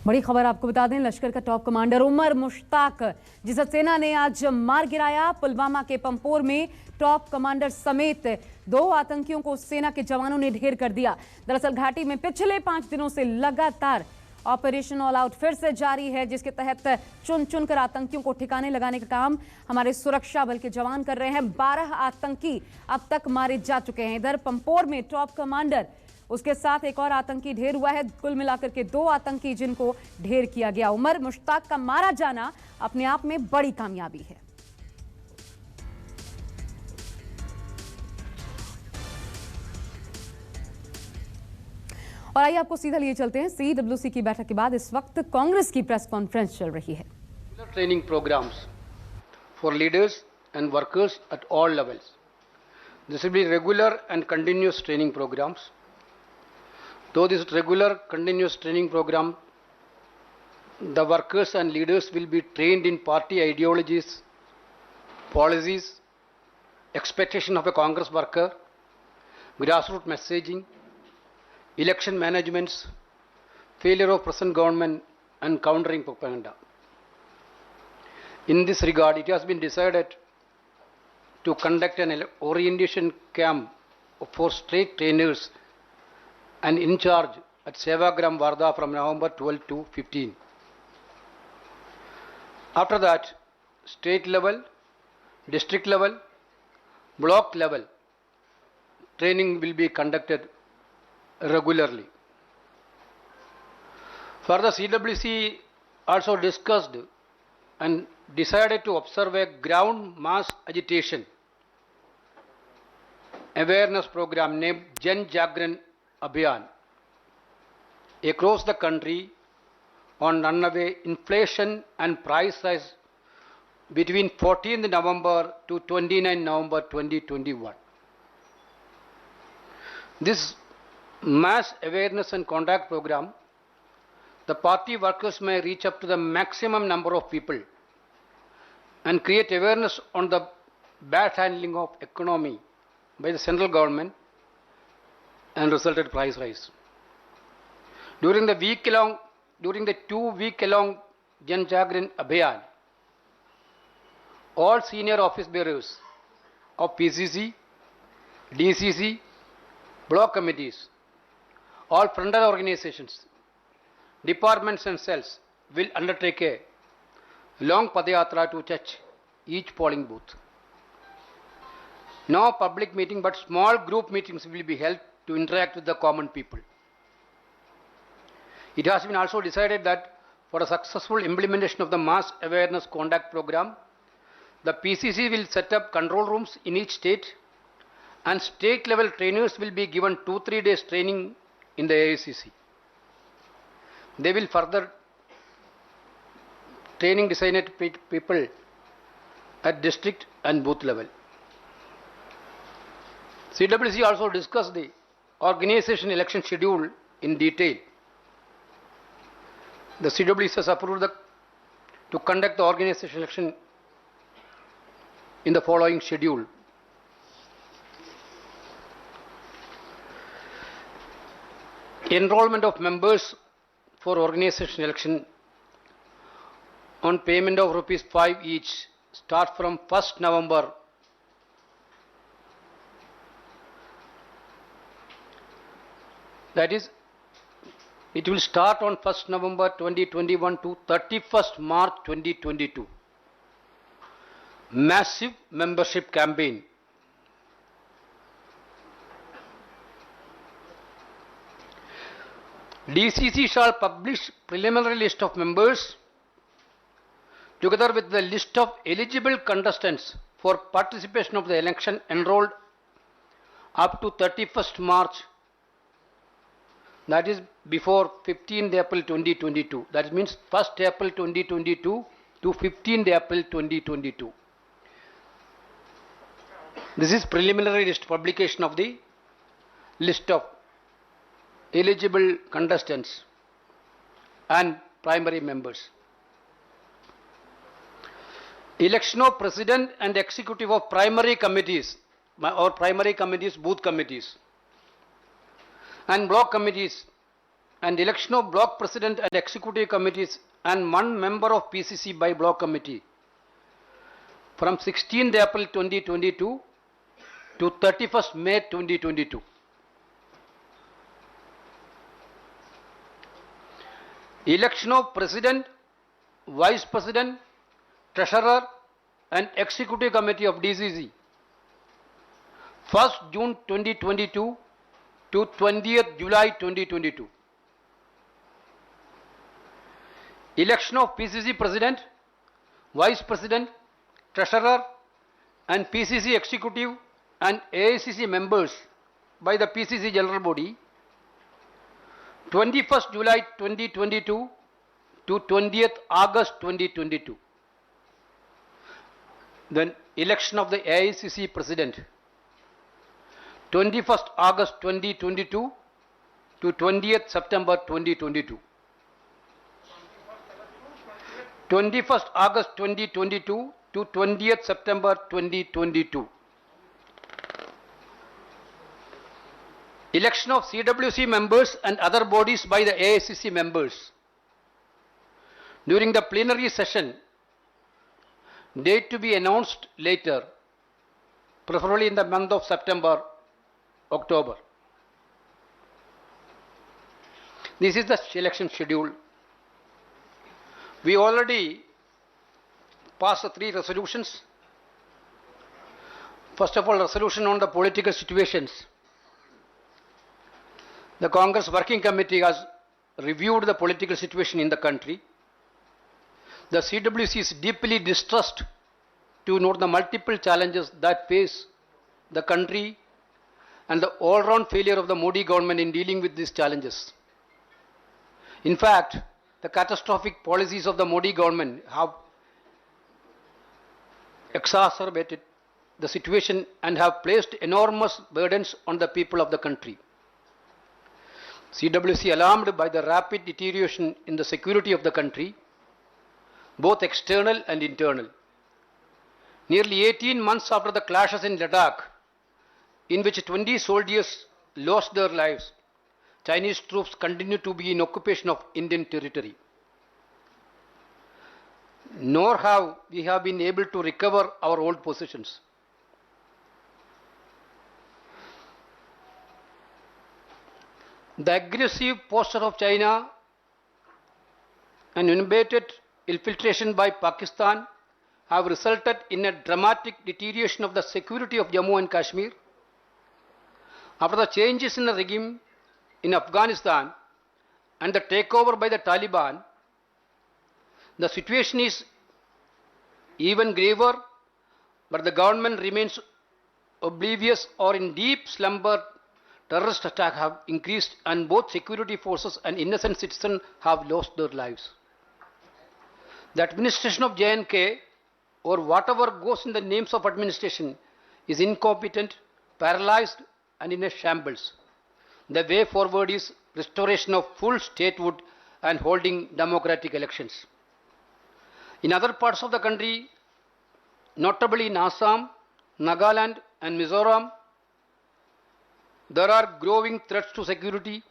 बड़ी खबर आपको बता दें, लश्कर का टॉप कमांडर उमर मुश्ताक, जिसे सेना ने आज मार गिराया। पुलवामा के पंपोर में टॉप कमांडर समेत 2 आतंकियों को सेना के जवानों ने ढेर कर दिया। दरअसल घाटी में पिछले 5 दिनों से लगातार ऑपरेशन ऑल आउट फिर से जारी है, जिसके तहत चुन चुनकर आतंकियों को ठिकाने लगाने का काम हमारे सुरक्षा बल के जवान कर रहे हैं। 12 आतंकी अब तक मारे जा चुके हैं। इधर पंपोर में टॉप कमांडर, उसके साथ एक और आतंकी ढेर हुआ है। कुल मिलाकर के 2 आतंकी जिनको ढेर किया गया। उमर मुश्ताक का मारा जाना अपने आप में बड़ी कामयाबी है। और आइए आपको सीधा लिए चलते हैं CWC की बैठक के बाद इस वक्त कांग्रेस की प्रेस कॉन्फ्रेंस चल रही है। Training programs for leaders and workers at all levels. This will be regular and continuous training programs. Though this regular continuous training program, the workers and leaders will be trained in party ideologies, policies, expectation of a Congress worker, grassroots messaging, election managements, failure of present government and countering propaganda. In this regard, it has been decided to conduct an orientation camp for state trainers and in charge at Sevagram Varda from November 12 to 15. After that, state level, district level, block level training will be conducted regularly. Further, CWC also discussed and decided to observe a ground mass agitation awareness program named Jan Jagran Abhiyan across the country on runaway inflation and price rise between 14th November to 29 November 2021. This mass awareness and contact program, the party workers may reach up to the maximum number of people and create awareness on the bad handling of economy by the central government and resulted price rise. During the 2-week-long Jan Jagran Abhiyan, all senior office bearers of PCC, DCC, block committees, all frontal organizations, departments and cells will undertake a long padayatra to touch each polling booth. No public meeting but small group meetings will be held to interact with the common people. It has been also decided that for a successful implementation of the mass awareness conduct program, the PCC will set up control rooms in each state and state level trainers will be given 2-3 days training in the AICC. They will further training designated people at district and booth level. CWC also discussed the organization election schedule in detail. The CWC has approved to conduct the organization election in the following schedule. Enrollment of members for organization election on payment of ₹5 each start from 1st November. That is, it will start on 1st November 2021 to 31st March 2022. Massive membership campaign. DCC shall publish preliminary list of members together with the list of eligible contestants for participation of the election enrolled up to 31st March, that is before 15th April 2022. That means 1st April 2022 to 15th April 2022. This is preliminary list publication of the list of eligible contestants and primary members. Election of president and executive of primary committees or primary committees, booth committees and block committees and election of block president and executive committees and one member of PCC by block committee from 16th April 2022 to 31st May 2022. Election of president, vice president, treasurer and executive committee of DCC 1st June 2022 to 20th July 2022. Election of PCC president, vice president, treasurer and PCC executive and AICC members by the PCC general body 21st July 2022 to 20th August 2022. Then election of the AICC president 21st August 2022 to 20th September 2022. 21st August 2022 to 20th September 2022. Election of CWC members and other bodies by the AICC members. During the plenary session, date to be announced later, preferably in the month of September, October. This is the election schedule. We already passed 3 resolutions. First of all, resolution on the political situations. The Congress Working Committee has reviewed the political situation in the country. The CWC is deeply distressed to note the multiple challenges that face the country and the all-round failure of the Modi government in dealing with these challenges. In fact, the catastrophic policies of the Modi government have exacerbated the situation and have placed enormous burdens on the people of the country. CWC, alarmed by the rapid deterioration in the security of the country, both external and internal. Nearly 18 months after the clashes in Ladakh, in which 20 soldiers lost their lives, Chinese troops continue to be in occupation of Indian territory. Nor have we been able to recover our old possessions. The aggressive posture of China and unabated infiltration by Pakistan have resulted in a dramatic deterioration of the security of Jammu and Kashmir. After the changes in the regime in Afghanistan and the takeover by the Taliban, the situation is even graver, but the government remains oblivious or in deep slumber. Terrorist attacks have increased and both security forces and innocent citizens have lost their lives. The administration of J&K, or whatever goes in the names of administration, is incompetent, paralyzed and in a shambles. The way forward is restoration of full statehood and holding democratic elections. In other parts of the country, notably in Assam, Nagaland and Mizoram, there are growing threats to security.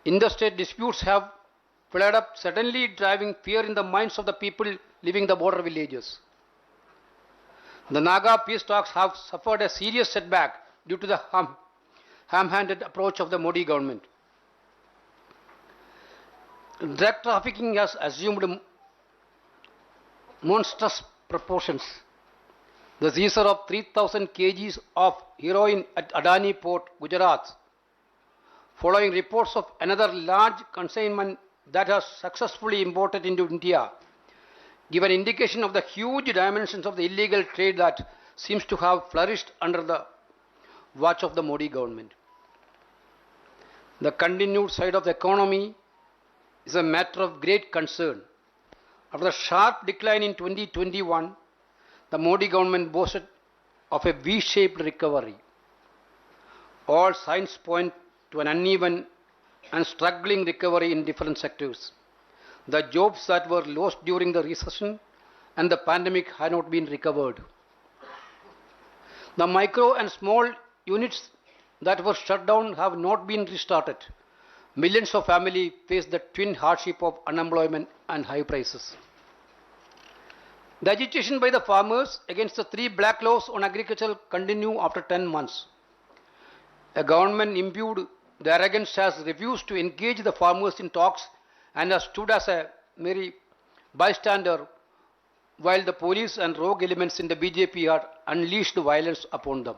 Interstate disputes have flared up, suddenly driving fear in the minds of the people living in the border villages. The Naga peace talks have suffered a serious setback due to the ham-handed approach of the Modi government. Drug trafficking has assumed monstrous proportions. The seizure of 3,000 kgs of heroin at Adani Port, Gujarat, following reports of another large consignment that has successfully imported into India, give an indication of the huge dimensions of the illegal trade that seems to have flourished under the watch of the Modi government. The continued side of the economy is a matter of great concern. After the sharp decline in 2021, the Modi government boasted of a V-shaped recovery. All signs point to an uneven and struggling recovery in different sectors. The jobs that were lost during the recession and the pandemic have not been recovered. The micro and small units that were shut down have not been restarted. millions of families face the twin hardship of unemployment and high prices. The agitation by the farmers against the 3 black laws on agriculture continue after 10 months. A government imbued the arrogance has refused to engage the farmers in talks and has stood as a mere bystander while the police and rogue elements in the BJP are unleashed violence upon them.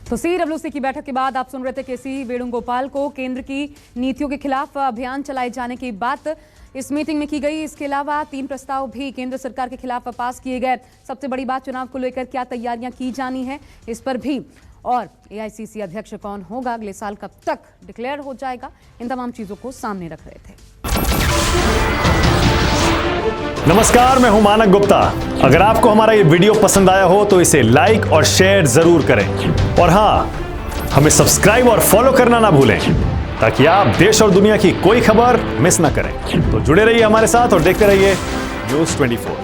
तो CWC की बैठक के बाद आप सुन रहे थे केसी वेणुगोपाल को केंद्र की नीतियों के खिलाफ अभियान चलाए जाने की बात इस मीटिंग में की गई। इसके अलावा 3 प्रस्ताव भी केंद्र सरकार के खिलाफ पास किए गए। सबसे बड़ी बात चुनाव को लेकर क्या तैयारियां की जानी है इस पर भी, और एआईसीसी अध्यक्ष कौन होगा अगले साल कब तक डिक्लेयर हो जाएगा, इन तमाम चीजों को सामने रख रहे थे। नमस्कार, मैं हूं मानक गुप्ता। अगर आपको हमारा ये वीडियो पसंद आया हो तो इसे लाइक और शेयर जरूर करें, और हां, हमें सब्सक्राइब और फॉलो करना ना भूलें ताकि आप देश और दुनिया की कोई खबर मिस ना करें। तो जुड़े रहिए हमारे साथ और देखते रहिए न्यूज़ 24।